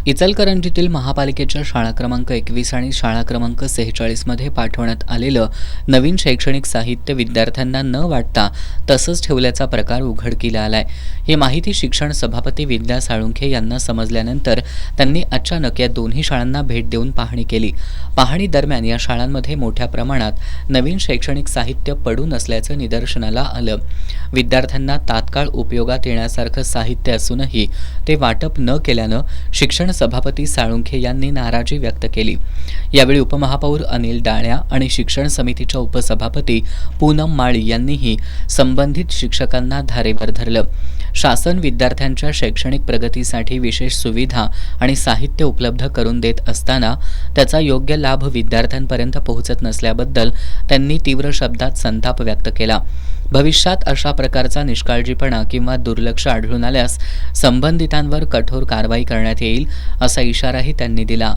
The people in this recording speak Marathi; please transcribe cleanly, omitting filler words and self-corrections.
इचलकरंजीतील महापालिकेच्या शाळा क्रमांक 21 आणि शाळा क्रमांक 46 मध्ये पाठवण्यात आलेलं नवीन शैक्षणिक साहित्य विद्यार्थ्यांना न वाटता तसंच ठेवल्याचा प्रकार उघडकीला आलाय। ही माहिती शिक्षण सभापती विद्या साळुंखे यांना समजल्यानंतर त्यांनी अचानक या दोन्ही शाळांना भेट देऊन पाहणी केली। पाहणी दरम्यान या शाळांमध्ये मोठ्या प्रमाणात नवीन शैक्षणिक साहित्य पडून असल्याचं निदर्शनाला आलं। विद्यार्थ्यांना तात्काळ उपयोगात येण्यासारखं साहित्य असूनही ते वाटप न केल्यानं शिक्षण सभापती साळुंखे यांनी नाराजी व्यक्त केली। यावेळी उपमहापौर अनिल डाळ्या आणि शिक्षण समितीच्या उपसभापती पूनम माळी यांनीही संबंधित शिक्षकांना धारेवर धरलं। शासन विद्यार्थ्यांच्या शैक्षणिक प्रगतीसाठी विशेष सुविधा आणि साहित्य उपलब्ध करून देत असताना त्याचा योग्य लाभ विद्यार्थ्यांपर्यंत पोहोचत नसल्याबद्दल त्यांनी तीव्र शब्दात संताप व्यक्त केला। भविष्यात अशा प्रकारचा निष्काळजीपणा किंवा दुर्लक्ष आढळून आल्यास संबंधितांवर कठोर कारवाई करण्यात येईल असा इशाराही त्यांनी दिला।